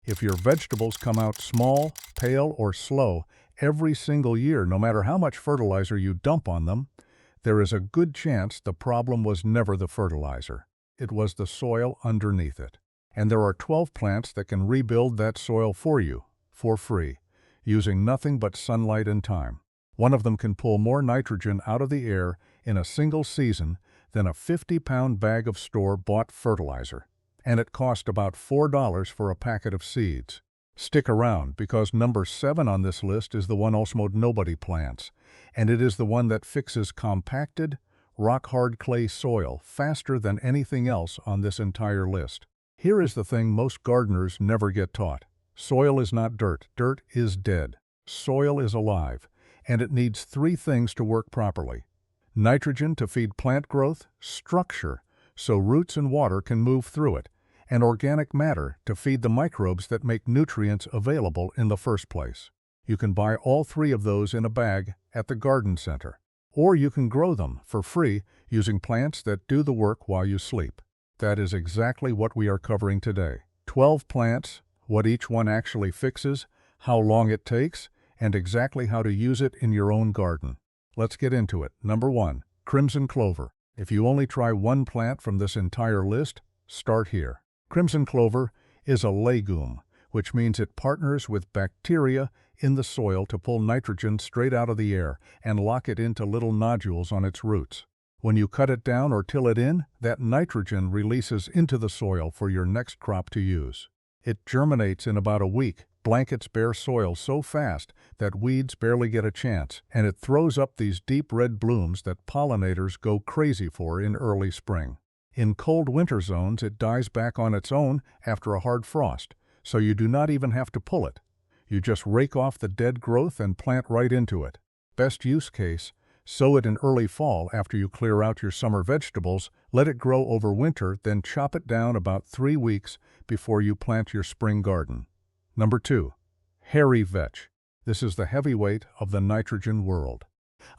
If your vegetables come out small, pale, or slow every single year, no matter how much fertilizer you dump on them, there is a good chance the problem was never the fertilizer. It was the soil underneath it. And there are 12 plants that can rebuild that soil for you, for free, using nothing but sunlight and time. One of them can pull more nitrogen out of the air in a single season than a 50-pound bag of store-bought fertilizer. And it cost about $4 for a packet of seeds. Stick around, because number 7 on this list is the one almost nobody plants, and it is the one that fixes compacted, rock-hard clay soil faster than anything else on this entire list. Here is the thing most gardeners never get taught. Soil is not dirt. Dirt is dead. Soil is alive, and it needs 3 things to work properly. Nitrogen to feed plant growth, structure, so roots and water can move through it, and organic matter to feed the microbes that make nutrients available in the first place. You can buy all 3 of those in a bag at the garden center, or you can grow them for free using plants that do the work while you sleep. That is exactly what we are covering today. 12 plants, what each one actually fixes, how long it takes, and exactly how to use it in your own garden. Let's get into it. Number 1, crimson clover. If you only try one plant from this entire list, start here. Crimson clover is a legume, which means it partners with bacteria in the soil to pull nitrogen straight out of the air and lock it into little nodules on its roots. When you cut it down or till it in, that nitrogen releases into the soil for your next crop to use. It germinates in about a week, blankets bare soil so fast that weeds barely get a chance, and it throws up these deep red blooms that pollinators go crazy for in early spring. In cold winter zones, it dies back on its own after a hard frost, so you do not even have to pull it. You just rake off the dead growth and plant right into it. Best use case, sow it in early fall after you clear out your summer vegetables, let it grow over winter, then chop it down about 3 weeks before you plant your spring garden. Number 2, hairy vetch. This is the heavyweight of the nitrogen world.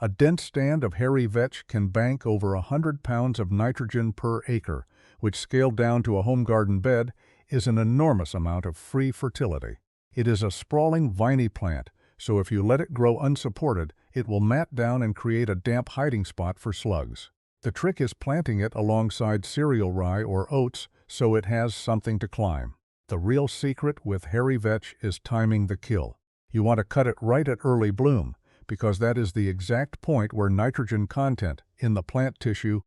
A dense stand of hairy vetch can bank over 100 pounds of nitrogen per acre, which scaled down to a home garden bed is an enormous amount of free fertility. It is a sprawling viney plant, so if you let it grow unsupported, it will mat down and create a damp hiding spot for slugs. The trick is planting it alongside cereal rye or oats so it has something to climb. The real secret with hairy vetch is timing the kill. You want to cut it right at early bloom, because that is the exact point where nitrogen content in the plant tissue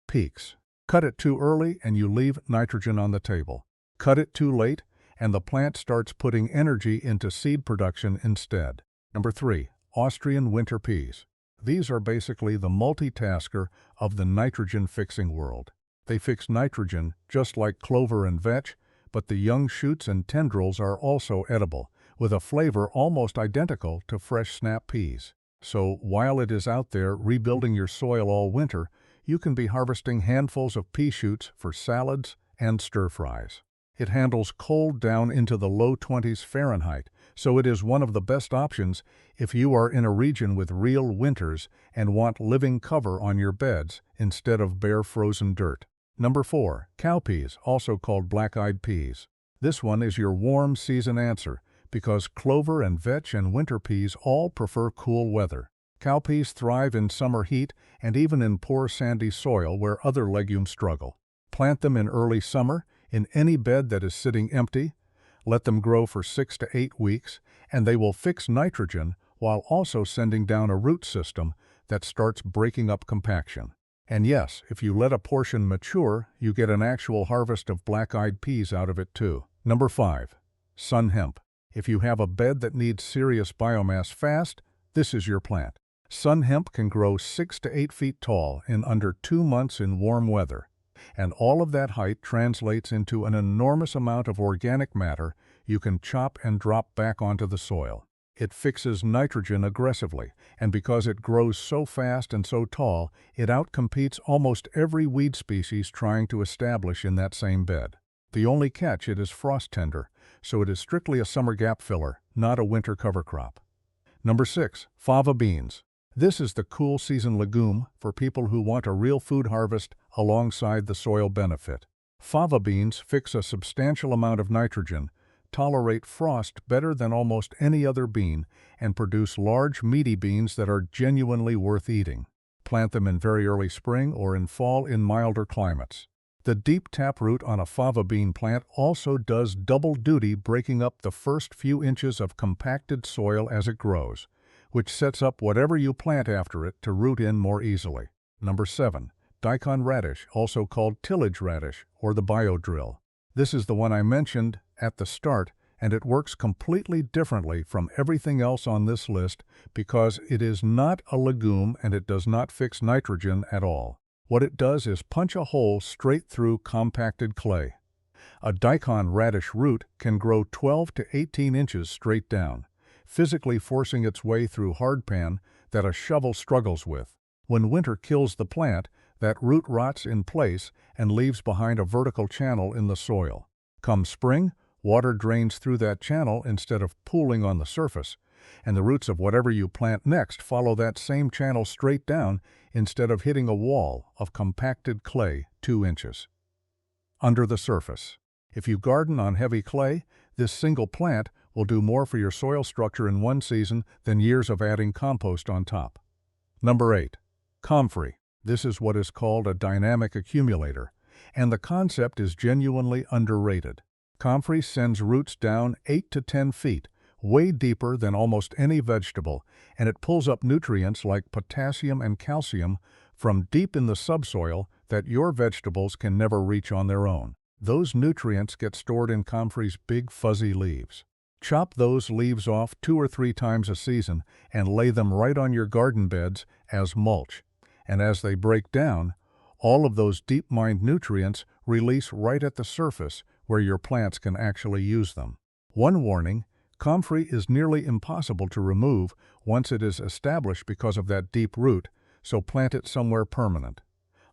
peaks. Cut it too early and you leave nitrogen on the table. Cut it too late and the plant starts putting energy into seed production instead. Number 3, Austrian winter peas. These are basically the multitasker of the nitrogen-fixing world. They fix nitrogen just like clover and vetch, but the young shoots and tendrils are also edible, with a flavor almost identical to fresh snap peas. So while it is out there rebuilding your soil all winter, you can be harvesting handfuls of pea shoots for salads and stir-fries. It handles cold down into the low 20s Fahrenheit, so it is one of the best options if you are in a region with real winters and want living cover on your beds instead of bare frozen dirt. Number 4, cowpeas, also called black-eyed peas. This one is your warm season answer, because clover and vetch and winter peas all prefer cool weather. Cowpeas thrive in summer heat and even in poor sandy soil where other legumes struggle. Plant them in early summer, in any bed that is sitting empty. Let them grow for 6 to 8 weeks, and they will fix nitrogen while also sending down a root system that starts breaking up compaction. And yes, if you let a portion mature, you get an actual harvest of black-eyed peas out of it too. Number 5, sun hemp. If you have a bed that needs serious biomass fast, this is your plant. Sun hemp can grow 6 to 8 feet tall in under 2 months in warm weather. And all of that height translates into an enormous amount of organic matter you can chop and drop back onto the soil. It fixes nitrogen aggressively, and because it grows so fast and so tall, it outcompetes almost every weed species trying to establish in that same bed. The only catch, it is frost tender, so it is strictly a summer gap filler, not a winter cover crop. Number 6, fava beans. This is the cool season legume for people who want a real food harvest alongside the soil benefit. Fava beans fix a substantial amount of nitrogen, tolerate frost better than almost any other bean and produce large, meaty beans that are genuinely worth eating. Plant them in very early spring or in fall in milder climates. The deep taproot on a fava bean plant also does double duty, breaking up the first few inches of compacted soil as it grows, which sets up whatever you plant after it to root in more easily. Number 7. Daikon radish, also called tillage radish or the biodrill. This is the one I mentioned at the start, and it works completely differently from everything else on this list because it is not a legume and it does not fix nitrogen at all. What it does is punch a hole straight through compacted clay. A daikon radish root can grow 12 to 18 inches straight down, physically forcing its way through hardpan that a shovel struggles with. When winter kills the plant, that root rots in place and leaves behind a vertical channel in the soil. Come spring, water drains through that channel instead of pooling on the surface, and the roots of whatever you plant next follow that same channel straight down instead of hitting a wall of compacted clay 2 inches. Under the surface. If you garden on heavy clay, this single plant will do more for your soil structure in one season than years of adding compost on top. Number 8. Comfrey. This is what is called a dynamic accumulator, and the concept is genuinely underrated. Comfrey sends roots down 8 to 10 feet, way deeper than almost any vegetable, and it pulls up nutrients like potassium and calcium from deep in the subsoil that your vegetables can never reach on their own. Those nutrients get stored in comfrey's big fuzzy leaves. Chop those leaves off 2 or 3 times a season and lay them right on your garden beds as mulch. And as they break down, all of those deep-mined nutrients release right at the surface where your plants can actually use them. One warning, comfrey is nearly impossible to remove once it is established because of that deep root, so plant it somewhere permanent,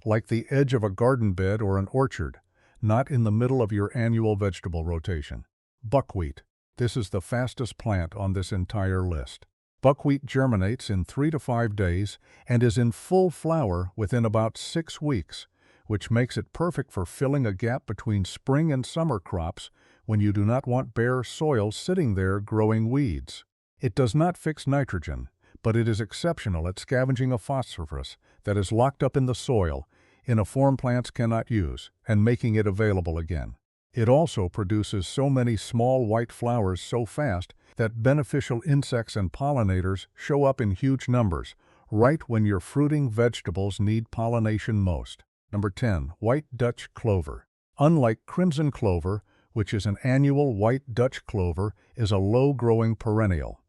like the edge of a garden bed or an orchard, not in the middle of your annual vegetable rotation. Buckwheat. This is the fastest plant on this entire list. Buckwheat germinates in 3 to 5 days and is in full flower within about 6 weeks, which makes it perfect for filling a gap between spring and summer crops when you do not want bare soil sitting there growing weeds. It does not fix nitrogen, but it is exceptional at scavenging a phosphorus that is locked up in the soil in a form plants cannot use and making it available again. It also produces so many small white flowers so fast that beneficial insects and pollinators show up in huge numbers, right when your fruiting vegetables need pollination most. Number 10. White Dutch clover. Unlike crimson clover, which is an annual, white Dutch clover is a low-growing perennial,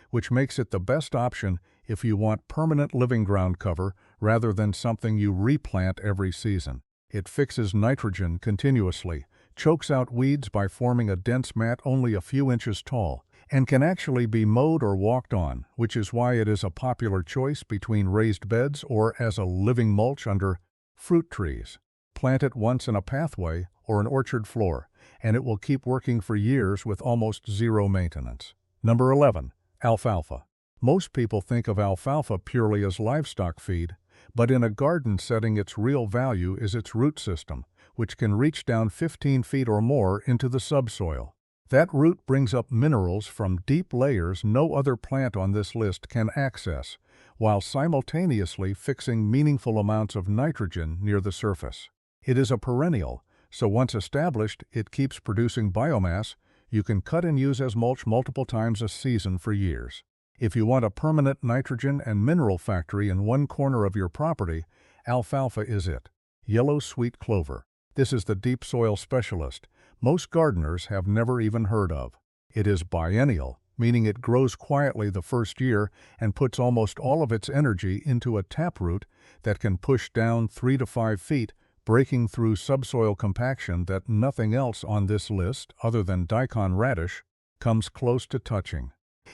which makes it the best option if you want permanent living ground cover rather than something you replant every season. It fixes nitrogen continuously, chokes out weeds by forming a dense mat only a few inches tall, and can actually be mowed or walked on, which is why it is a popular choice between raised beds or as a living mulch under fruit trees. Plant it once in a pathway or an orchard floor, and it will keep working for years with almost zero maintenance. Number 11. Alfalfa. Most people think of alfalfa purely as livestock feed, but in a garden setting its real value is its root system, which can reach down 15 feet or more into the subsoil. That root brings up minerals from deep layers no other plant on this list can access, while simultaneously fixing meaningful amounts of nitrogen near the surface. It is a perennial, so once established, it keeps producing biomass you can cut and use as mulch multiple times a season for years. If you want a permanent nitrogen and mineral factory in one corner of your property, alfalfa is it. Yellow sweet clover. This is the deep soil specialist most gardeners have never even heard of. It is biennial, meaning it grows quietly the first year and puts almost all of its energy into a taproot that can push down 3 to 5 feet, breaking through subsoil compaction that nothing else on this list, other than daikon radish, comes close to touching.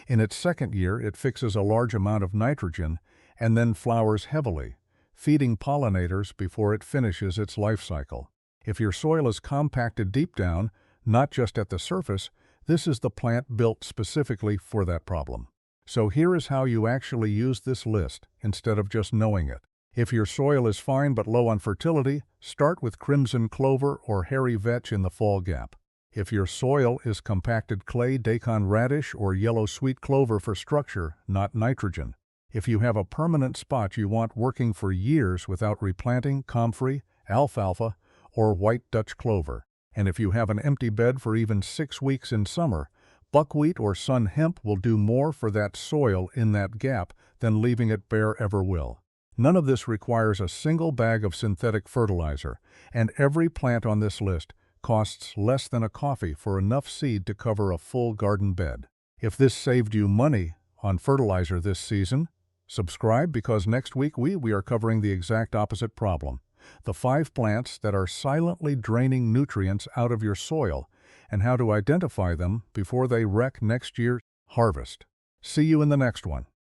In its second year, it fixes a large amount of nitrogen and then flowers heavily, feeding pollinators before it finishes its life cycle. If your soil is compacted deep down, not just at the surface, this is the plant built specifically for that problem. So here is how you actually use this list instead of just knowing it. If your soil is fine but low on fertility, start with crimson clover or hairy vetch in the fall gap. If your soil is compacted clay, daikon radish, or yellow sweet clover for structure, not nitrogen. If you have a permanent spot you want working for years without replanting, comfrey, alfalfa, or white Dutch clover. And if you have an empty bed for even 6 weeks in summer, buckwheat or sun hemp will do more for that soil in that gap than leaving it bare ever will. None of this requires a single bag of synthetic fertilizer, and every plant on this list costs less than a coffee for enough seed to cover a full garden bed. If this saved you money on fertilizer this season, subscribe, because next week we are covering the exact opposite problem. The 5 plants that are silently draining nutrients out of your soil and how to identify them before they wreck next year's harvest. See you in the next one.